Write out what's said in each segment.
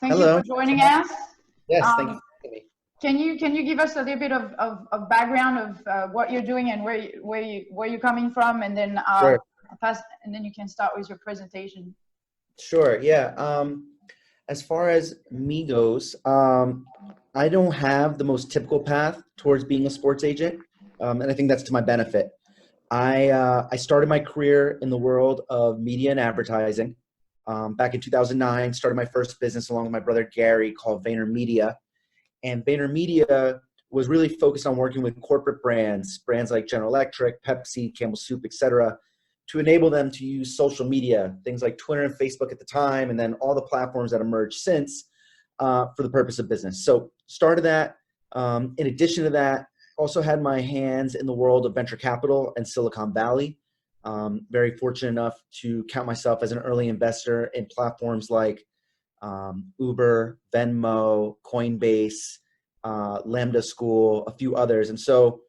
Thank you Hello. for joining us. Yes, thank you Um, for having me. can you give us a little bit of background of what you're doing and where you're coming from, and then Sure. you can start with your presentation. Sure. Yeah. As far as me goes, I don't have the most typical path towards being a sports agent, and I think that's to my benefit. I started my career in the world of media and advertising back in 2009. Started my first business along with my brother Gary called VaynerMedia, and VaynerMedia was really focused on working with corporate brands like General Electric, Pepsi, Campbell Soup, etc., to enable them to use social media, things like Twitter and Facebook at the time, and then all the platforms that emerged since for the purpose of business. So started that. In addition to that, also had my hands in the world of venture capital and Silicon Valley. Very fortunate enough to count myself as an early investor in platforms like Uber, Venmo, Coinbase, Lambda School, a few others. And so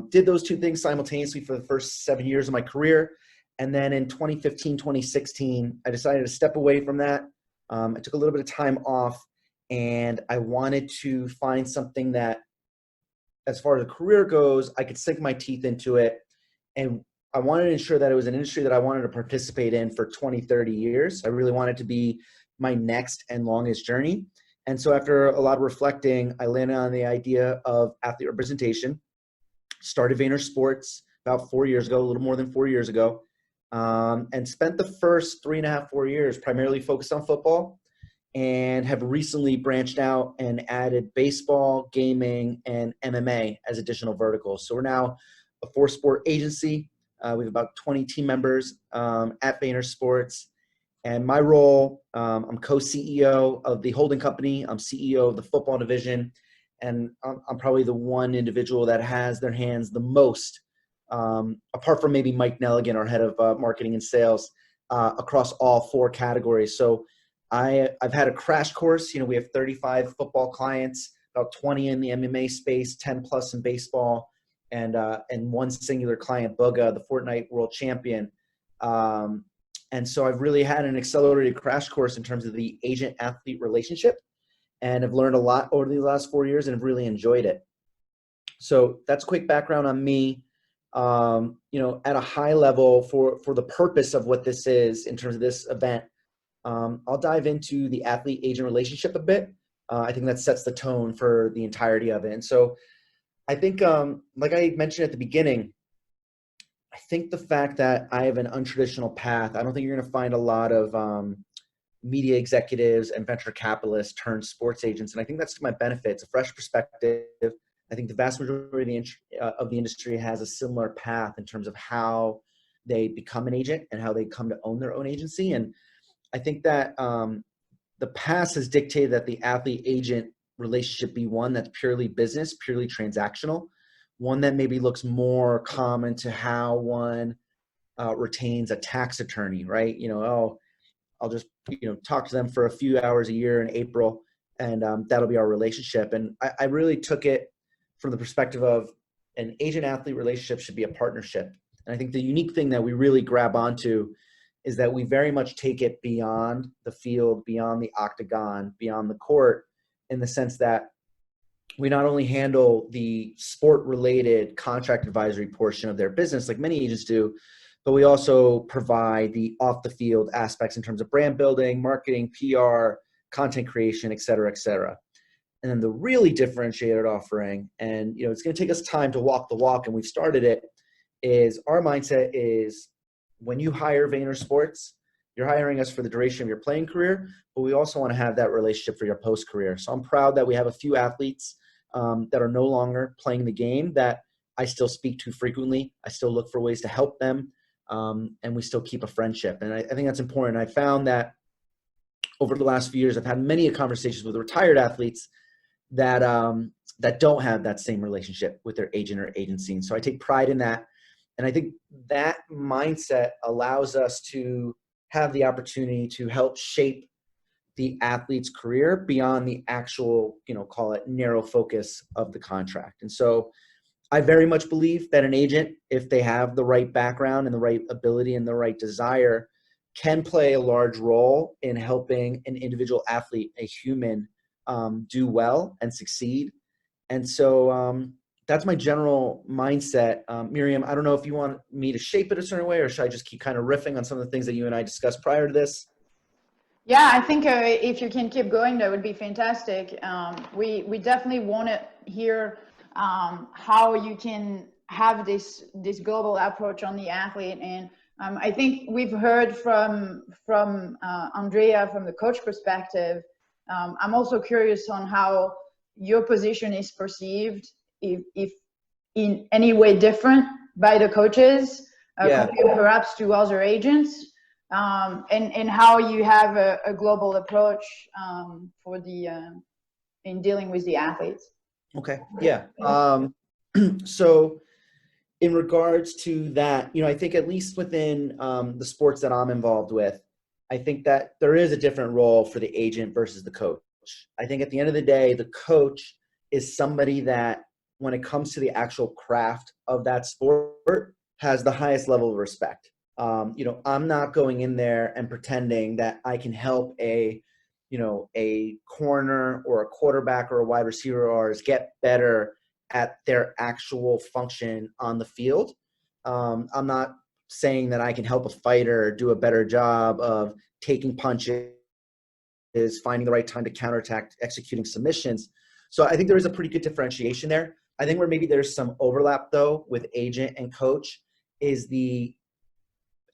did those two things simultaneously for the first 7 years of my career. And then in 2015, 2016, I decided to step away from that. I took a little bit of time off, and I wanted to find something that, as far as a career goes, I could sink my teeth into it. And I wanted to ensure that it was an industry that I wanted to participate in for 20, 30 years. I really wanted to be my next and longest journey. And so after a lot of reflecting, I landed on the idea of athlete representation. Started VaynerSports about 4 years ago, a little more than 4 years ago, and spent the first 3.5, 4 years primarily focused on football, and have recently branched out and added baseball, gaming, and MMA as additional verticals. So we're now a 4-sport agency. We have about 20 team members at VaynerSports. And my role, I'm co-CEO of the holding company. I'm CEO of the football division. And I'm probably the one individual that has their hands the most, apart from maybe Mike Nelligan, our head of marketing and sales, across all 4 categories. So I've had a crash course. You know, we have 35 football clients, about 20 in the MMA space, 10 plus in baseball, and one singular client, Boga, the Fortnite world champion. And so I've really had an accelerated crash course in terms of the agent-athlete relationship, and have learned a lot over the last 4 years and have really enjoyed it. So that's a quick background on me. You know, at a high level, for the purpose of what this is in terms of this event, I'll dive into the athlete-agent relationship a bit. I think that sets the tone for the entirety of it. And so I think, like I mentioned at the beginning, I think the fact that I have an untraditional path, I don't think you're going to find a lot of media executives and venture capitalists turned sports agents. And I think that's to my benefit. It's a fresh perspective. I think the vast majority of the industry has a similar path in terms of how they become an agent and how they come to own their own agency. And I think that the past has dictated that the athlete-agent relationship be one that's purely business, purely transactional, one that maybe looks more common to how one retains a tax attorney, right? You know, oh, I'll just, you know, talk to them for a few hours a year in April, and that'll be our relationship. And I really took it from the perspective of an agent-athlete relationship should be a partnership. And I think the unique thing that we really grab onto is that we very much take it beyond the field, beyond the octagon, beyond the court, in the sense that we not only handle the sport-related contract advisory portion of their business like many agents do, but we also provide the off-the-field aspects in terms of brand building, marketing, PR, content creation, et cetera, et cetera. And then the really differentiated offering, and you know, it's going to take us time to walk the walk, and we've started it, is our mindset is when you hire VaynerSports, you're hiring us for the duration of your playing career, but we also want to have that relationship for your post-career. So I'm proud that we have a few athletes that are no longer playing the game that I still speak to frequently. I still look for ways to help them, and we still keep a friendship. And I think that's important. I found that over the last few years, I've had many conversations with retired athletes that that don't have that same relationship with their agent or agency. And so I take pride in that. And I think that mindset allows us to have the opportunity to help shape the athlete's career beyond the actual, you know, call it narrow focus of the contract. And so I very much believe that an agent, if they have the right background and the right ability and the right desire, can play a large role in helping an individual athlete, a human, do well and succeed. And so that's my general mindset. Miriam, I don't know if you want me to shape it a certain way, or should I just keep kind of riffing on some of the things that you and I discussed prior to this? Yeah, I think if you can keep going, that would be fantastic. We definitely want to hear how you can have this global approach on the athlete. And I think we've heard from Andrea from the coach perspective. I'm also curious on how your position is perceived, if in any way different by the coaches, compared perhaps to other agents. And how you have a global approach for the in dealing with the athletes. Okay. Yeah. So in regards to that, I think at least within the sports that I'm involved with, I think that there is a different role for the agent versus the coach. I think at the end of the day, the coach is somebody that, when it comes to the actual craft of that sport, has the highest level of respect. I'm not going in there and pretending that I can help a corner or a quarterback or a wide receiver or ours get better at their actual function on the field. I'm not saying that I can help a fighter do a better job of taking punches, finding the right time to counterattack, executing submissions. So I think there is a pretty good differentiation there. I think where maybe there's some overlap, though, with agent and coach is the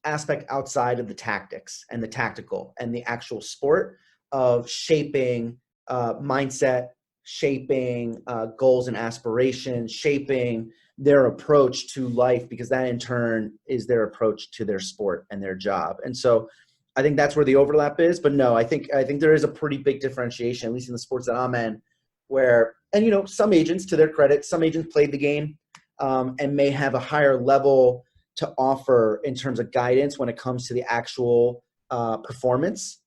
aspect outside of the tactics and the tactical and the actual sport of shaping mindset, shaping goals and aspirations, shaping their approach to life, because that in turn is their approach to their sport and their job. And so I think that's where the overlap is. But no, I think there is a pretty big differentiation, at least in the sports that I'm in, where, and some agents, to their credit, some agents played the game and may have a higher level to offer in terms of guidance when it comes to the actual performance.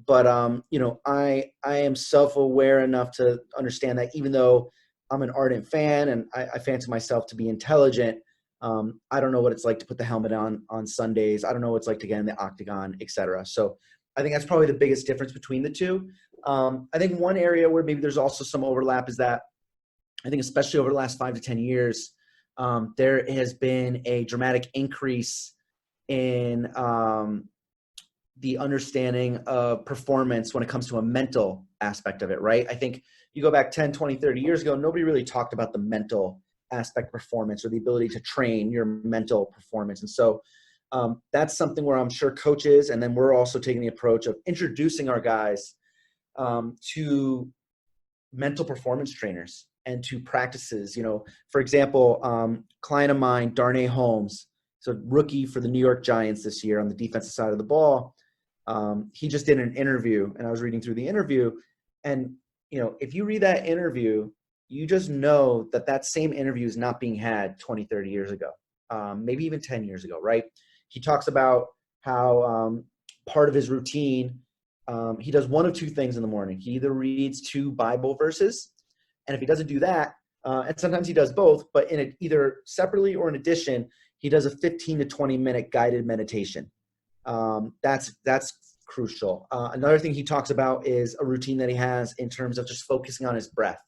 But I am self-aware enough to understand that even though I'm an ardent fan and I fancy myself to be intelligent, I don't know what it's like to put the helmet on Sundays. I don't know what it's like to get in the octagon, etc. So I think that's probably the biggest difference between the two. I think one area where maybe there's also some overlap is that I think especially over the last 5 to 10 years, there has been a dramatic increase in the understanding of performance when it comes to a mental aspect of it, right? I think you go back 10, 20, 30 years ago, nobody really talked about the mental aspect of performance or the ability to train your mental performance. And so that's something where I'm sure coaches, and then we're also taking the approach of introducing our guys to mental performance trainers and to practices. For example, client of mine, Darnay Holmes, so rookie for the New York Giants this year on the defensive side of the ball. He just did an interview, and I was reading through the interview, and if you read that interview, you just know that same interview is not being had 20, 30 years ago, maybe even 10 years ago, right? He talks about how part of his routine, he does one of two things in the morning. He either reads 2 Bible verses, and if he doesn't do that, and sometimes he does both, but either separately or in addition, he does a 15 to 20 minute guided meditation. That's crucial. Another thing he talks about is a routine that he has in terms of just focusing on his breath.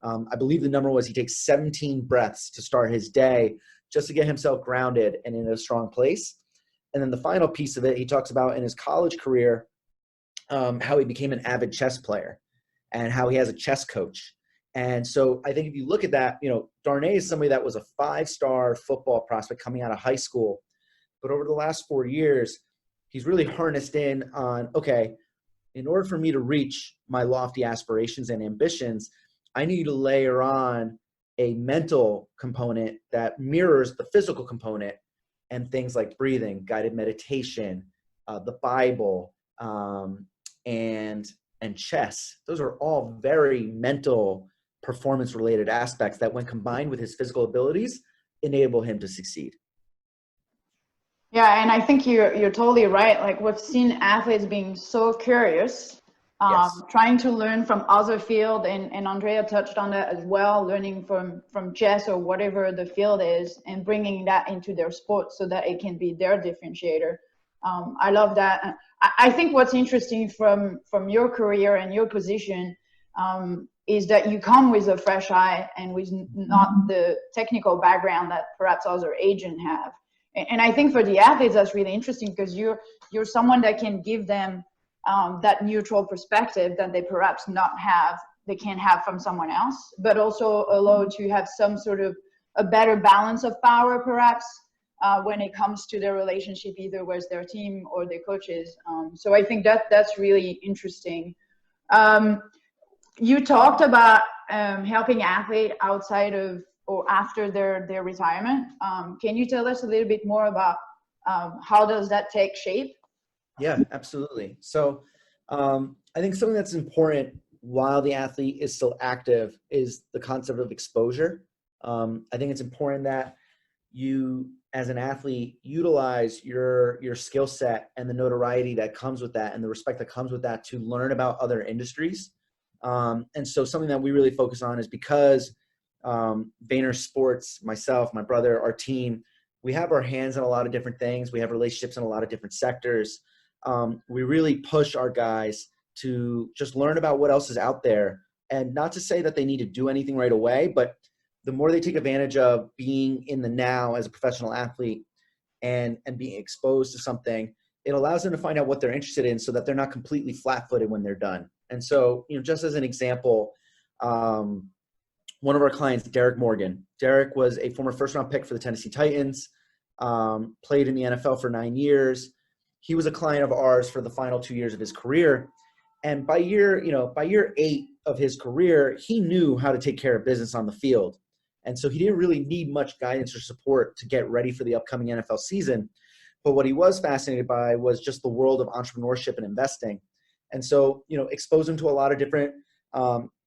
I believe the number was he takes 17 breaths to start his day just to get himself grounded and in a strong place. And then the final piece of it, he talks about in his college career, how he became an avid chess player and how he has a chess coach. And so I think if you look at that, Darnay is somebody that was a 5-star football prospect coming out of high school. But over the last 4 years, he's really harnessed in on, okay, in order for me to reach my lofty aspirations and ambitions, I need to layer on a mental component that mirrors the physical component, and things like breathing, guided meditation, the Bible, and chess. Those are all very mental performance-related aspects that, when combined with his physical abilities, enable him to succeed. Yeah, and I think you're totally right. Like, we've seen athletes being so curious, Yes. trying to learn from other field, and Andrea touched on that as well, learning from chess or whatever the field is, and bringing that into their sport so that it can be their differentiator. I love that. I think what's interesting from your career and your position is that you come with a fresh eye and with not the technical background that perhaps other agents have. And I think for the athletes, that's really interesting because you're someone that can give them that neutral perspective that they perhaps they can't have from someone else, but also allow to have some sort of a better balance of power, perhaps, when it comes to their relationship, either with their team or their coaches. So I think that's really interesting. You talked about helping athletes outside of or after their retirement. Can you tell us a little bit more about how does that take shape? Yeah, absolutely. So I think something that's important while the athlete is still active is the concept of exposure. I think it's important that you, as an athlete, utilize your skill set and the notoriety that comes with that and the respect that comes with that to learn about other industries. And so something that we really focus on is because VaynerSports, myself, my brother, our team, we have our hands in a lot of different things. We have relationships in a lot of different sectors. We really push our guys to just learn about what else is out there, and not to say that they need to do anything right away, but the more they take advantage of being in the now as a professional athlete and being exposed to something, it allows them to find out what they're interested in so that they're not completely flat-footed when they're done. And so, just as an example, one of our clients, Derek Morgan. Derek was a former first-round pick for the Tennessee Titans, played in the NFL for 9 years. He was a client of ours for the final 2 years of his career. And by year 8 of his career, he knew how to take care of business on the field. And so he didn't really need much guidance or support to get ready for the upcoming NFL season. But what he was fascinated by was just the world of entrepreneurship and investing. And so, exposed him to a lot of different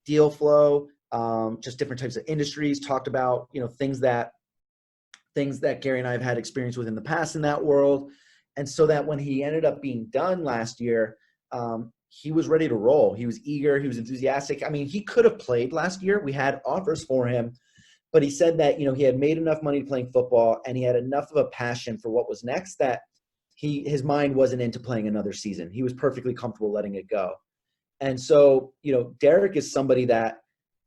deal flow, just different types of industries, talked about, things that Gary and I have had experience with in the past in that world. And so that when he ended up being done last year, he was ready to roll. He was eager. He was enthusiastic. I mean, he could have played last year. We had offers for him, but he said that, he had made enough money playing football and he had enough of a passion for what was next that his mind wasn't into playing another season. He was perfectly comfortable letting it go. And so, Derek is somebody that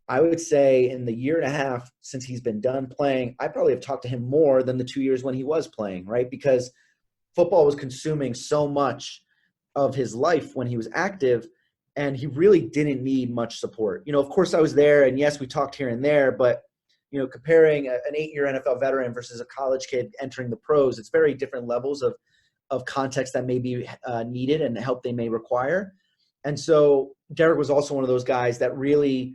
I would say in the year and a half since he's been done playing, I probably have talked to him more than the 2 years when he was playing, right? Because football was consuming so much of his life when he was active, and he really didn't need much support. Of course I was there, and yes, we talked here and there, but, comparing an 8-year NFL veteran versus a college kid entering the pros, it's very different levels of context that may be needed and help they may require. And so Derek was also one of those guys that really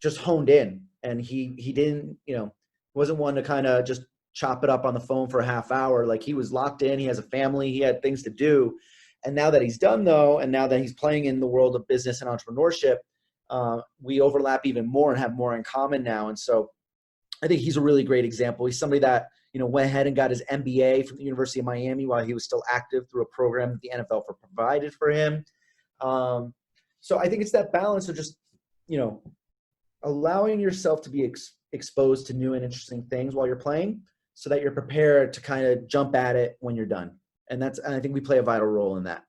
just honed in, and he didn't, wasn't one to kind of just chop it up on the phone for a half hour. Like, he was locked in. He has a family. He had things to do. And now that he's done, though, and now that he's playing in the world of business and entrepreneurship, we overlap even more and have more in common now. And so I think he's a really great example. He's somebody that, went ahead and got his MBA from the University of Miami while he was still active through a program that the NFL provided for him. So I think it's that balance of just, allowing yourself to be exposed to new and interesting things while you're playing so that you're prepared to kind of jump at it when you're done. And I think we play a vital role in that.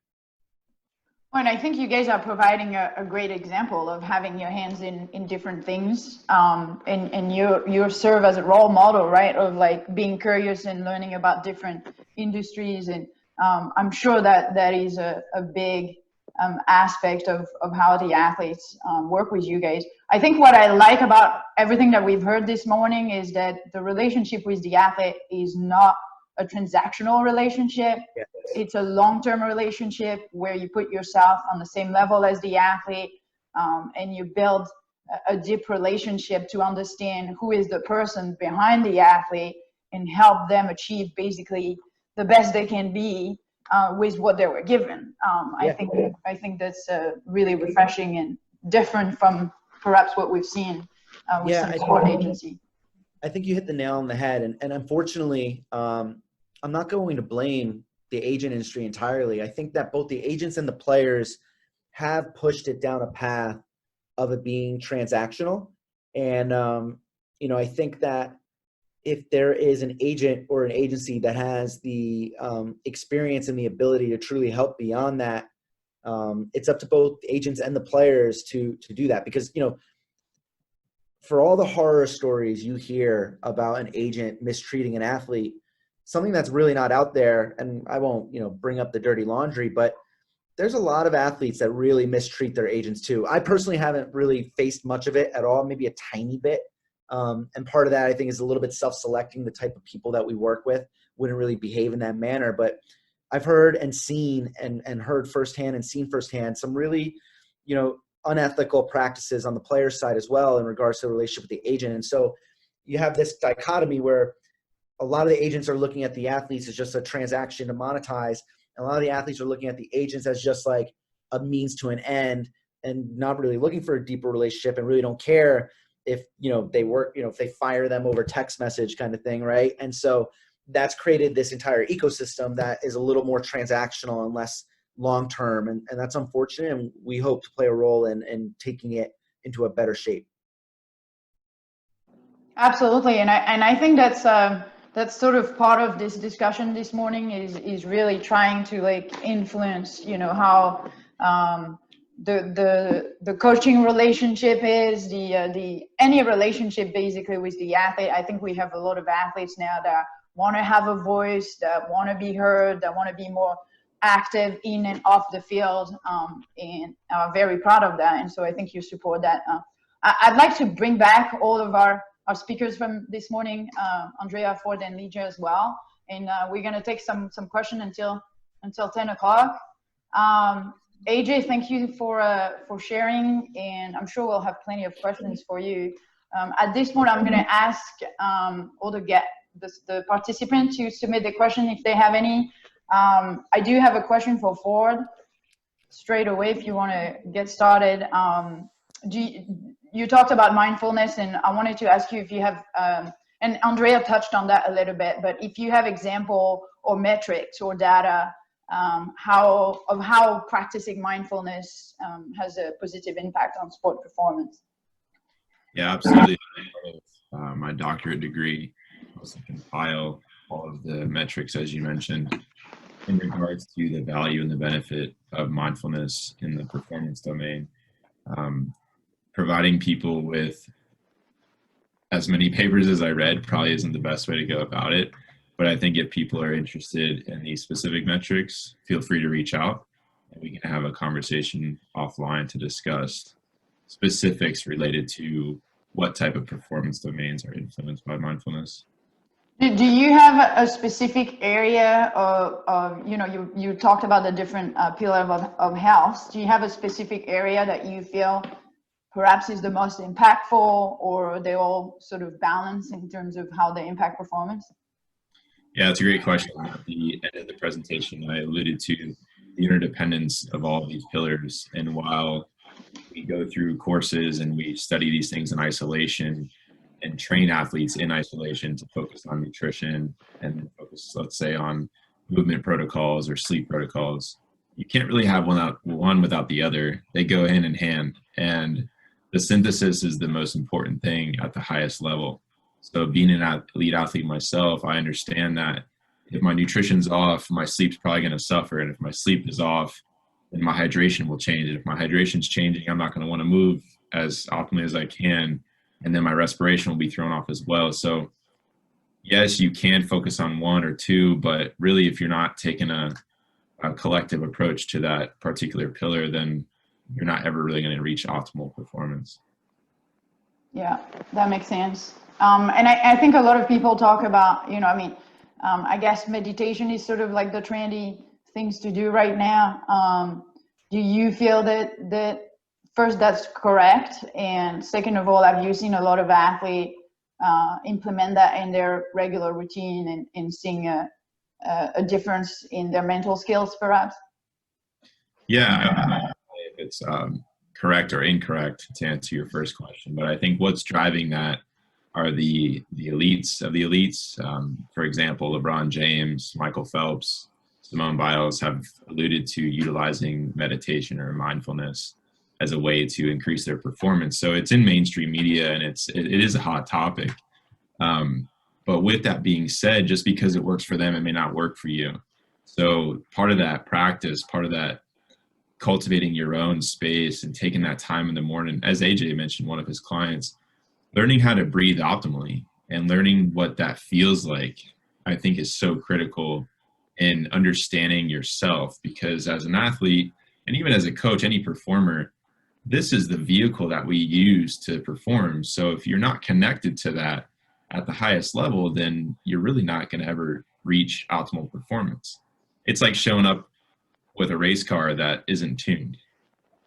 And I think you guys are providing a great example of having your hands in different things. And you serve as a role model, right? Of like being curious and learning about different industries. And I'm sure that is a big aspect of how the athletes work with you guys. I think what I like about everything that we've heard this morning is that the relationship with the athlete is not a transactional relationship. Yes. It's a long-term relationship where you put yourself on the same level as the athlete, and you build a deep relationship to understand who is the person behind the athlete and help them achieve basically the best they can be with what they were given. I think that's really refreshing and different from perhaps what we've seen with some sport agency. I think you hit the nail on the head. And unfortunately, I'm not going to blame the agent industry entirely. I think that both the agents and the players have pushed it down a path of it being transactional. And, I think that if there is an agent or an agency that has the experience and the ability to truly help beyond that, it's up to both agents and the players to do that. Because, you know, for all the horror stories you hear about an agent mistreating an athlete, something that's really not out there, and I won't, you know, bring up the dirty laundry, but there's a lot of athletes that really mistreat their agents too. I personally haven't really faced much of it at all, maybe a tiny bit. And part of that, I think, is a little bit self-selecting. The type of people that we work with wouldn't really behave in that manner. But I've heard and seen and heard firsthand and seen firsthand some really, you know, unethical practices on the player's side as well in regards to the relationship with the agent. And so you have this dichotomy where a lot of the agents are looking at the athletes as just a transaction to monetize. And a lot of the athletes are looking at the agents as just like a means to an end and not really looking for a deeper relationship and really don't care if, you know, they work, you know, if they fire them over text message kind of thing. Right. And so that's created this entire ecosystem that is a little more transactional and less long-term. And that's unfortunate. And we hope to play a role in taking it into a better shape. Absolutely. And I think that's sort of part of this discussion this morning is really trying to like influence, you know, how the coaching relationship is, the any relationship basically with the athlete. I think we have a lot of athletes now that want to have a voice, that want to be heard, that want to be more active in and off the field, and are very proud of that. And so I think you support that. I'd like to bring back all of our speakers from this morning, Andrea, Ford, and Lydia as well. And we're going to take some question until 10 o'clock. AJ, thank you for sharing, and I'm sure we'll have plenty of questions for you. At this point, I'm going to ask all the participants to submit the question if they have any. I do have a question for Ford straight away if you want to get started. You talked about mindfulness, and I wanted to ask you if you have, and Andrea touched on that a little bit, but if you have example or metrics or data how practicing mindfulness has a positive impact on sport performance. Yeah, absolutely. My doctorate degree was to compile all of the metrics, as you mentioned, in regards to the value and the benefit of mindfulness in the performance domain. Providing people with as many papers as I read probably isn't the best way to go about it. But I think if people are interested in these specific metrics, feel free to reach out and we can have a conversation offline to discuss specifics related to what type of performance domains are influenced by mindfulness. Do you have a specific area of you know, you talked about the different pillars of health. Do you have a specific area that you feel perhaps is the most impactful, or they all sort of balance in terms of how they impact performance? Yeah, it's a great question. At the end of the presentation, I alluded to the interdependence of all of these pillars. And while we go through courses and we study these things in isolation and train athletes in isolation to focus on nutrition and focus, let's say, on movement protocols or sleep protocols, you can't really have one without the other. They go hand in hand. And the synthesis is the most important thing at the highest level. So being an elite athlete myself, I understand that if my nutrition's off, my sleep's probably going to suffer. And if my sleep is off, then my hydration will change. And if my hydration's changing, I'm not going to want to move as optimally as I can. And then my respiration will be thrown off as well. So yes, you can focus on one or two, but really if you're not taking a collective approach to that particular pillar, then you're not ever really going to reach optimal performance. Yeah, that makes sense. And I think a lot of people talk about, you know, I mean, I guess meditation is sort of like the trendy things to do right now. Do you feel that first, that's correct? And second of all, have you seen a lot of athletes implement that in their regular routine and seeing a difference in their mental skills, perhaps? Yeah, I don't know if it's correct or incorrect to answer your first question, but I think what's driving that are the elites of the elites. For example, LeBron James, Michael Phelps, Simone Biles have alluded to utilizing meditation or mindfulness as a way to increase their performance. So it's in mainstream media and it is a hot topic. But with that being said, just because it works for them, it may not work for you. So part of that practice, part of that cultivating your own space and taking that time in the morning, as AJ mentioned, one of his clients, learning how to breathe optimally and learning what that feels like, I think is so critical in understanding yourself, because as an athlete and even as a coach, any performer, this is the vehicle that we use to perform. So if you're not connected to that at the highest level, then you're really not going to ever reach optimal performance. It's like showing up with a race car that isn't tuned.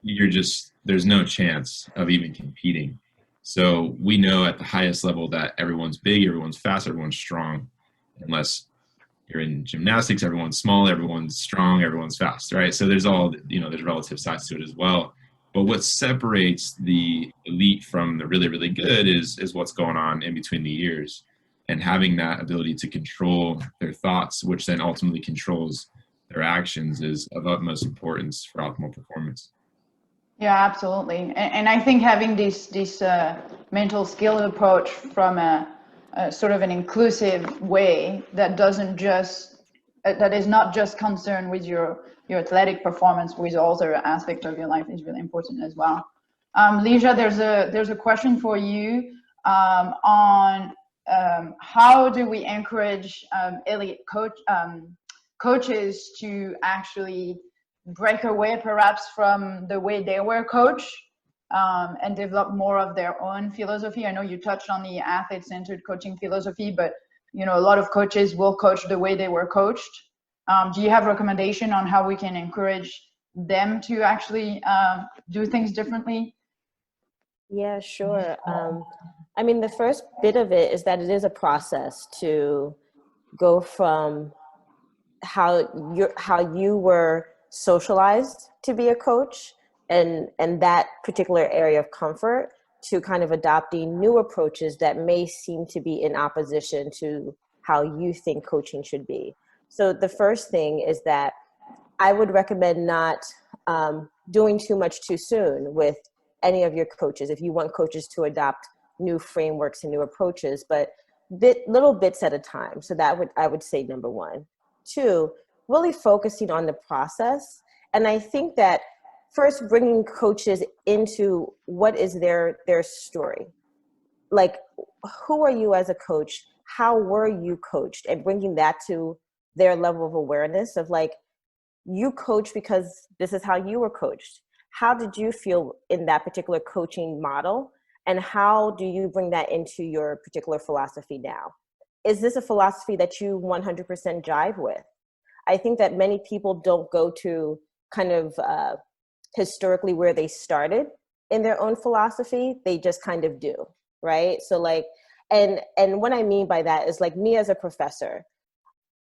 There's no chance of even competing. So we know at the highest level that everyone's big, everyone's fast, everyone's strong. Unless you're in gymnastics, everyone's small, everyone's strong, everyone's fast, right? So there's there's relative sides to it as well. But what separates the elite from the really, really good is what's going on in between the ears, and having that ability to control their thoughts, which then ultimately controls their actions, is of utmost importance for optimal performance. Yeah, absolutely. And I think having this mental skill approach from a sort of an inclusive way that is not just concerned with your athletic performance, with other aspects of your life, is really important as well. Leisha, there's a question for you on how do we encourage elite coaches to actually break away perhaps from the way they were coached and develop more of their own philosophy. I know you touched on the athlete-centered coaching philosophy, but a lot of coaches will coach the way they were coached. Do you have a recommendation on how we can encourage them to actually do things differently? Yeah, sure. I mean, the first bit of it is that it is a process to go from how you were socialized to be a coach and that particular area of comfort, to kind of adopting new approaches that may seem to be in opposition to how you think coaching should be. So the first thing is that I would recommend not doing too much too soon with any of your coaches, if you want coaches to adopt new frameworks and new approaches, but little bits at a time. So I would say number one. Two, really focusing on the process. And I think that first, bringing coaches into what is their story. Like, who are you as a coach? How were you coached? And bringing that to their level of awareness of, like, you coach because this is how you were coached. How did you feel in that particular coaching model? And how do you bring that into your particular philosophy now? Is this a philosophy that you 100% jive with? I think that many people don't go to kind of historically where they started in their own philosophy. They just kind of do, right? So like, and what I mean by that is, like, me as a professor,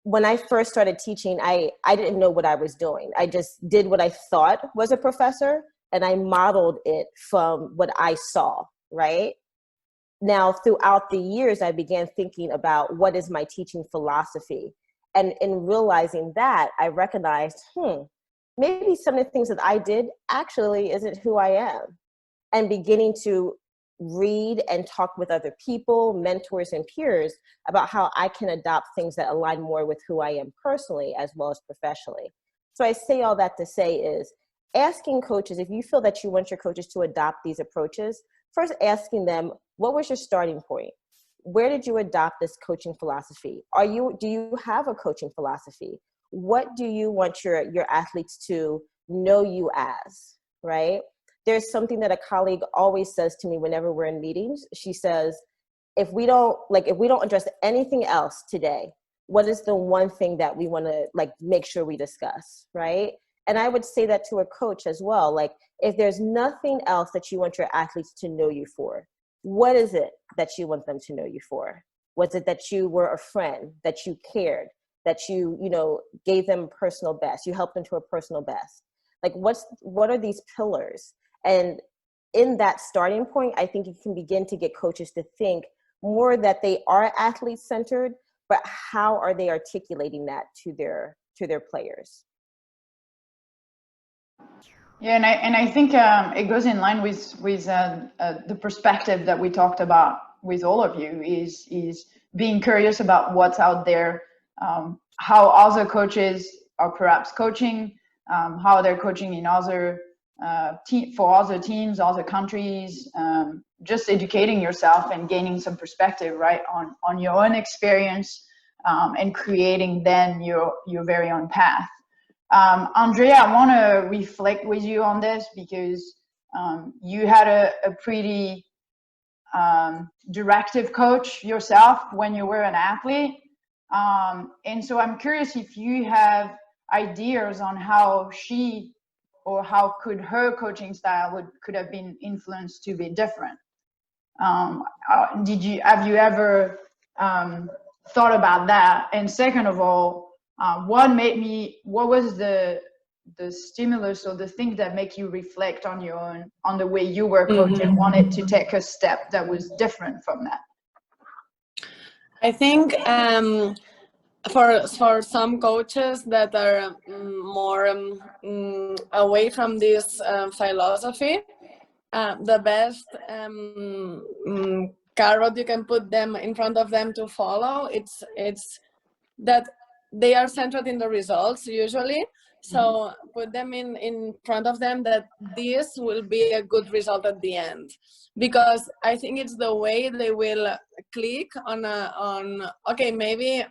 when I first started teaching, I didn't know what I was doing. I just did what I thought was a professor, and I modeled it from what I saw, right? Now, throughout the years, I began thinking about what is my teaching philosophy. And in realizing that, I recognized, maybe some of the things that I did actually isn't who I am. And beginning to read and talk with other people, mentors and peers, about how I can adopt things that align more with who I am personally as well as professionally. So I say all that to say is asking coaches, if you feel that you want your coaches to adopt these approaches, first asking them, what was your starting point? Where did you adopt this coaching philosophy? Do you have a coaching philosophy? What do you want your athletes to know you as, right? There's something that a colleague always says to me whenever we're in meetings. She says, if we don't address anything else today, what is the one thing that we want to, like, make sure we discuss, right? And I would say that to a coach as well. Like, if there's nothing else that you want your athletes to know you for, what is it that you want them to know you for? Was it that you were a friend, that you cared, that you gave them a personal best, you helped them to a personal best? Like, what are these pillars? And in that starting point, I think you can begin to get coaches to think more that they are athlete-centered, but how are they articulating that to their players? Yeah, and I think it goes in line with the perspective that we talked about with all of you, is being curious about what's out there, how other coaches are perhaps coaching, how they're coaching in other for other teams, other countries, just educating yourself and gaining some perspective, right, on your own experience, and creating then your very own path. Andrea, I want to reflect with you on this because you had a pretty directive coach yourself when you were an athlete. And so I'm curious if you have ideas on how she or how could her coaching style could have been influenced to be different. Have you ever thought about that? And second of all, what was the stimulus or the thing that make you reflect on your own, on the way you were coached and wanted to take a step that was different from that? I think for some coaches that are more away from this philosophy, the best carrot you can put them in front of them to follow, it's that they are centered in the results usually. So put them in front of them that this will be a good result at the end, because I think it's the way they will click on okay, maybe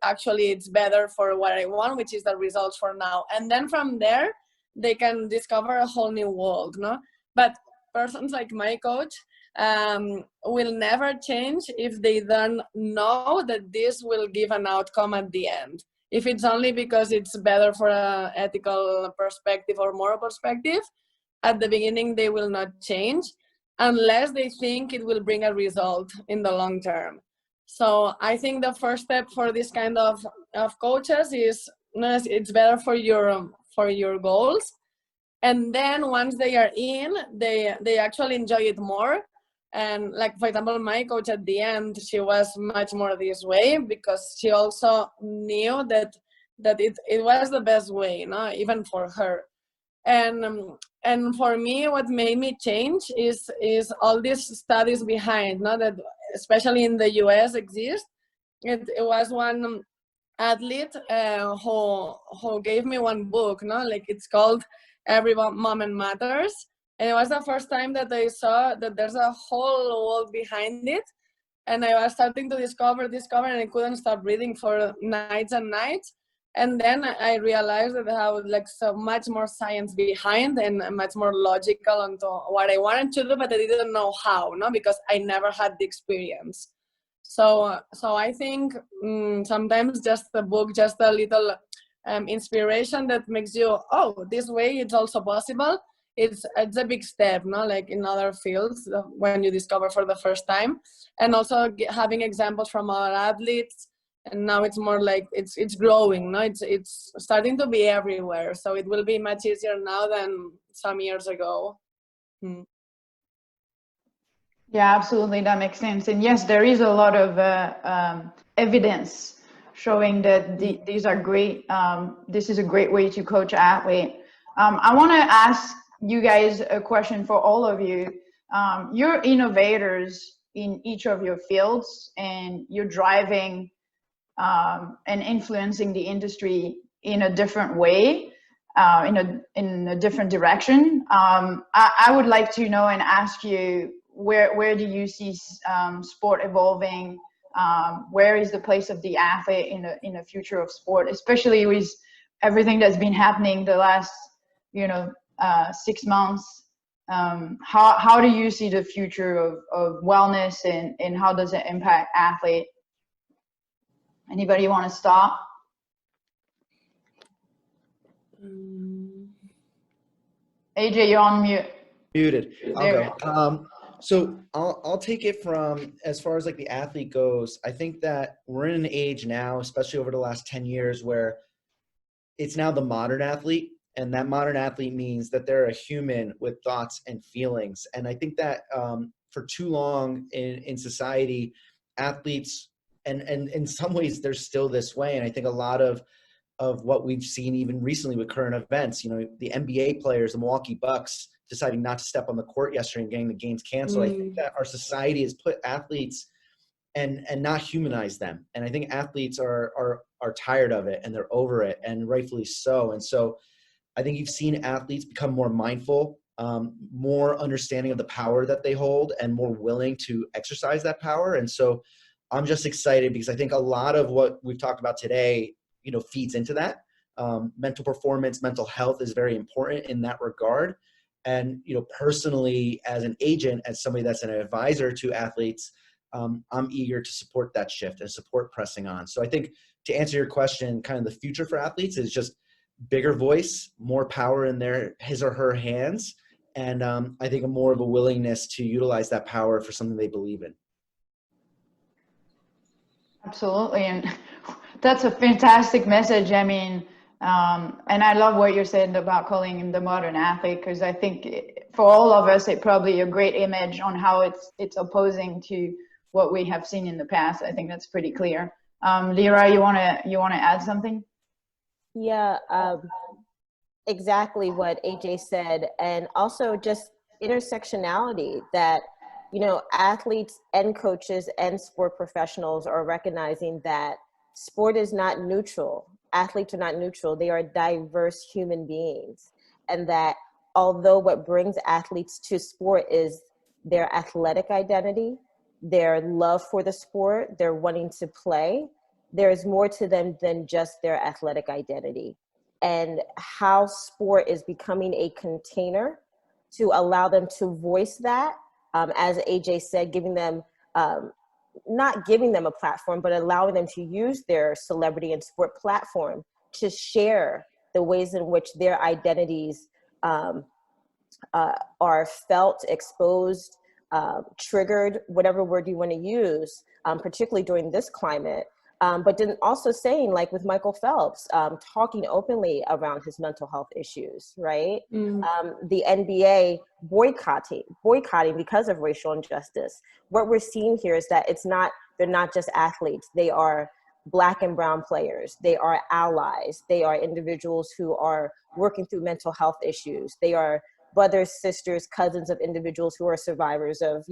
actually it's better for what I want, which is the results for now, and then from there they can discover a whole new world, no? But persons like my coach will never change if they don't know that this will give an outcome at the end. If it's only because it's better for an ethical perspective or moral perspective, at the beginning they will not change unless they think it will bring a result in the long term. So I think the first step for this kind of coaches is it's better for your goals. And then once they are in, they actually enjoy it more. And like, for example, my coach at the end, she was much more this way because she also knew that it was the best way, even for her. And for me, what made me change is all these studies behind, that especially in the US exist. It was one athlete who gave me one book, like it's called Every Moment Matters. And it was the first time that I saw that there's a whole world behind it. And I was starting to discover, and I couldn't stop reading for nights and nights. And then I realized that I had like so much more science behind and much more logical onto what I wanted to do, but I didn't know how, because I never had the experience. So I think sometimes just a book, just a little inspiration that makes you, oh, this way it's also possible. It's a big step, like in other fields when you discover for the first time, and also having examples from our athletes. And now it's more like it's growing, it's starting to be everywhere. So it will be much easier now than some years ago. Yeah, absolutely, that makes sense. And yes, there is a lot of evidence showing that these are great. This is a great way to coach an athlete. I want to ask you guys a question for all of you. You're innovators in each of your fields, and you're driving and influencing the industry in a different way, in a different direction. I would like to know and ask you, where do you see sport evolving? Where is the place of the athlete in the future of sport, especially with everything that's been happening the last 6 months? How do you see the future of wellness, and how does it impact athlete? Anybody want to start? AJ, you're on mute. Muted. I'll go. So I'll take it from, as far as like the athlete goes. I think that we're in an age now, especially over the last 10 years, where it's now the modern athlete. And that modern athlete means that they're a human with thoughts and feelings. And I think that for too long in society, athletes, and in some ways they're still this way. And I think a lot of what we've seen even recently with current events, the NBA players, the Milwaukee Bucks, deciding not to step on the court yesterday and getting the games canceled. I think that our society has put athletes and not humanize them. And I think athletes are tired of it, and they're over it, and rightfully so. And so I think you've seen athletes become more mindful, more understanding of the power that they hold, and more willing to exercise that power. And so I'm just excited because I think a lot of what we've talked about today, feeds into that. Mental performance, mental health is very important in that regard. And, personally, as an agent, as somebody that's an advisor to athletes, I'm eager to support that shift and support pressing on. So I think, to answer your question, kind of the future for athletes is just bigger voice, more power in his or her hands. And I think more of a willingness to utilize that power for something they believe in. Absolutely. And that's a fantastic message. I mean, and I love what you're saying about calling him the modern athlete, because I think for all of us, it's probably a great image on how it's opposing to what we have seen in the past. I think that's pretty clear. Lyra, you want to add something? Yeah, exactly what AJ said. And also just intersectionality that, athletes and coaches and sport professionals are recognizing that sport is not neutral. Athletes are not neutral. They are diverse human beings. And that although what brings athletes to sport is their athletic identity, their love for the sport, their wanting to play, there's more to them than just their athletic identity. And how sport is becoming a container to allow them to voice that, as AJ said, giving them, not giving them a platform, but allowing them to use their celebrity and sport platform to share the ways in which their identities are felt, exposed, triggered, whatever word you want to use, particularly during this climate. But then also saying, like with Michael Phelps, talking openly around his mental health issues, right? The NBA boycotting because of racial injustice. What we're seeing here is that they're not just athletes. They are Black and brown players. They are allies. They are individuals who are working through mental health issues. They are brothers, sisters, cousins of individuals who are survivors of,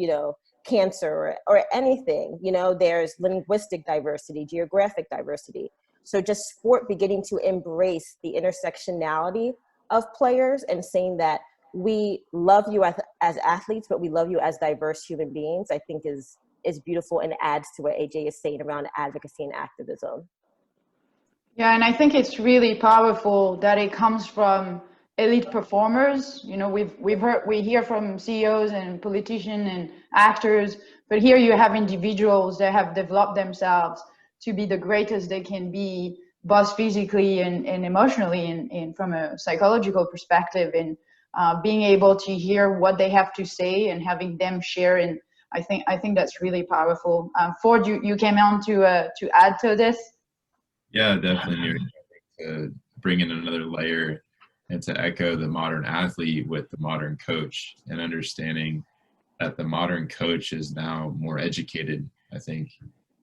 cancer or anything. There's linguistic diversity, geographic diversity. So just sport beginning to embrace the intersectionality of players and saying that we love you as athletes, but we love you as diverse human beings, I think is beautiful and adds to what AJ is saying around advocacy and activism. Yeah, and I think it's really powerful that it comes from elite performers. We hear from CEOs and politicians and actors, but here you have individuals that have developed themselves to be the greatest they can be, both physically and emotionally, and from a psychological perspective, and being able to hear what they have to say and having them share. And I think that's really powerful. Ford, you came on to add to this. Yeah, definitely. To bring in another layer and to echo the modern athlete with the modern coach, and understanding that the modern coach is now more educated, I think,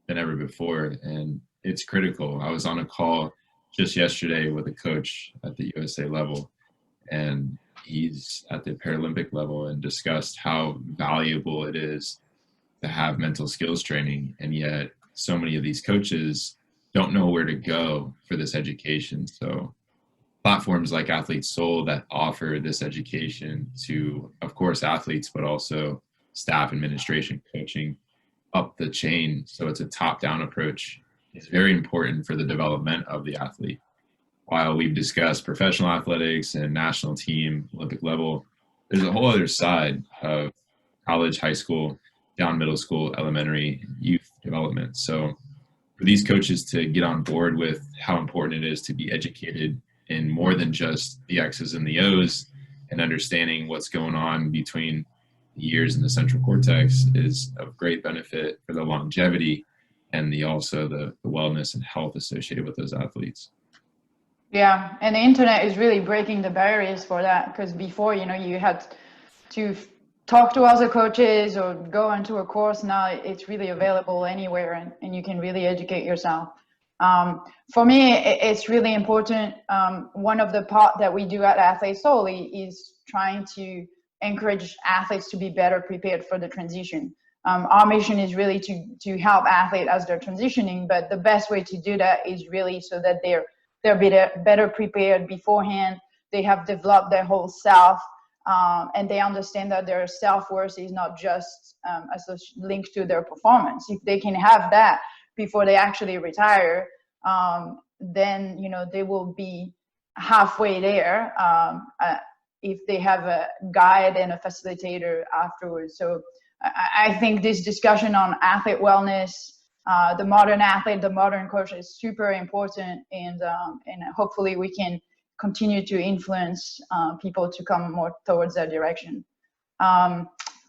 than ever before. And it's critical. I was on a call just yesterday with a coach at the USA level, and he's at the Paralympic level, and discussed how valuable it is to have mental skills training. And yet so many of these coaches don't know where to go for this education. So platforms like Athlete Soul that offer this education to, of course, athletes, but also staff, administration, coaching up the chain. So it's a top-down approach. It's very important for the development of the athlete. While we've discussed professional athletics and national team, Olympic level, there's a whole other side of college, high school, down middle school, elementary, youth development. So for these coaches to get on board with how important it is to be educated in more than just the X's and the O's, and understanding what's going on between the ears and the central cortex is of great benefit for the longevity and also the wellness and health associated with those athletes. Yeah, and the internet is really breaking the barriers for that, because before, you had to talk to other coaches or go into a course. Now it's really available anywhere, and you can really educate yourself. For me, it's really important. One of the part that we do at Athlete Soul is trying to encourage athletes to be better prepared for the transition. Our mission is really to help athletes as they're transitioning, but the best way to do that is really so that they're better prepared beforehand. They have developed their whole self, and they understand that their self-worth is not just linked to their performance. If they can have that before they actually retire, then they will be halfway there if they have a guide and a facilitator afterwards. So I think this discussion on athlete wellness, the modern athlete, the modern coach is super important, and hopefully we can continue to influence people to come more towards that direction.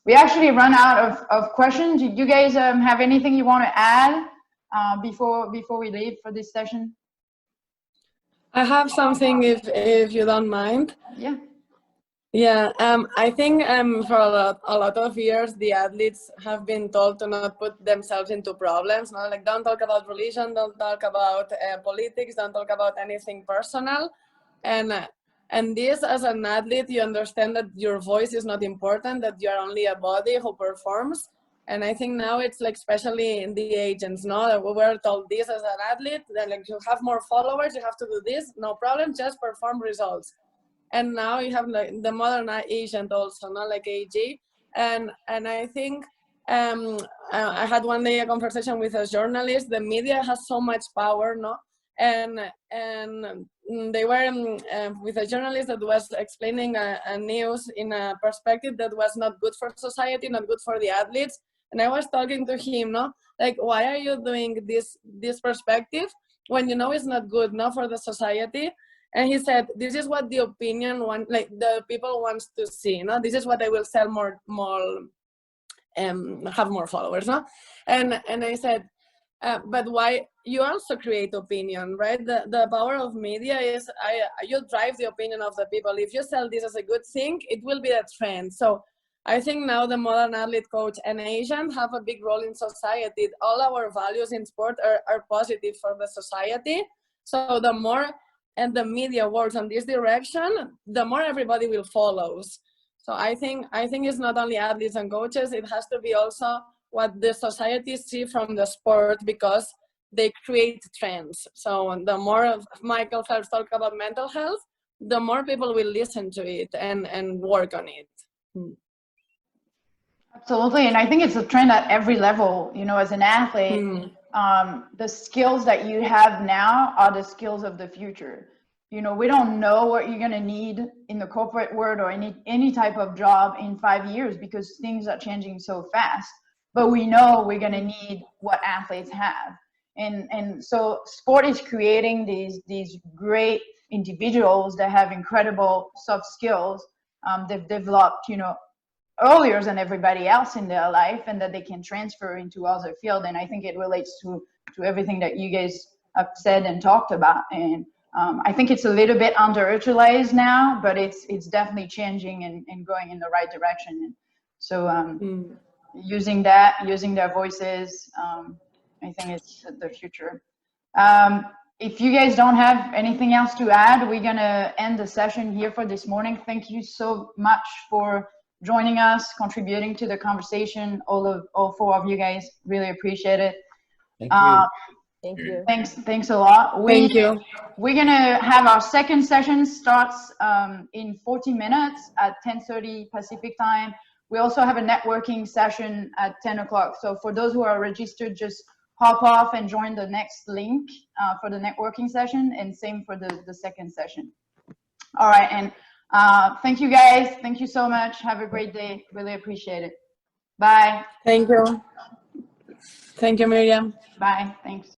We actually run out of questions. Do you guys have anything you want to add before we leave for this session? I have something, if you don't mind. Yeah. Yeah, I think for a lot of years, the athletes have been told to not put themselves into problems. No? Like, don't talk about religion, don't talk about politics, don't talk about anything personal. And this, as an athlete, you understand that your voice is not important, that you are only a body who performs. And I think now it's like, especially in the agents, no, that we were told this as an athlete, that like, you have more followers, you have to do this, no problem, just perform results. And now you have like the modern agent also, not like AG. And I think I had one day a conversation with a journalist. The media has so much power, no? And they were with a journalist that was explaining a news in a perspective that was not good for society, not good for the athletes. And I was talking to him, no? Like, why are you doing this perspective when you know it's not good, no, for the society? And he said, this is what the opinion like the people wants to see, no? This is what I will sell more, have more followers, no? And I said, but why? You also create opinion, right? The power of media is you drive the opinion of the people. If you sell this as a good thing, it will be a trend. So I think now the modern athlete, coach, and agent have a big role in society. All our values in sport are positive for the society. So the more and the media works on this direction, the more everybody will follow. So I think it's not only athletes and coaches, it has to be also what the society see from the sport, because they create trends. So the more Michael Phelps talk about mental health, the more people will listen to it and work on it. Absolutely, and I think it's a trend at every level. As an athlete, the skills that you have now are the skills of the future. We don't know what you're going to need in the corporate world or any type of job in 5 years, because things are changing so fast. But we know we're going to need what athletes have. And so sport is creating these great individuals that have incredible soft skills. They've developed, earlier than everybody else in their life, and that they can transfer into other fields. And I think it relates to everything that you guys have said and talked about. And I think it's a little bit underutilized now, but it's definitely changing and going in the right direction. And so using their voices, I think it's the future. If you guys don't have anything else to add, we're gonna end the session here for this morning. Thank you so much for joining us, contributing to the conversation. All four of you guys, really appreciate it. Thank you. Thank you. Thanks a lot. Thank you. We're gonna have our second session starts in 40 minutes at 10:30 Pacific time. We also have a networking session at 10 o'clock. So for those who are registered, just hop off and join the next link for the networking session, and same for the second session. All right, and thank you guys. Thank you so much. Have a great day. Really appreciate it. Bye. Thank you. Thank you, Miriam. Bye. Thanks.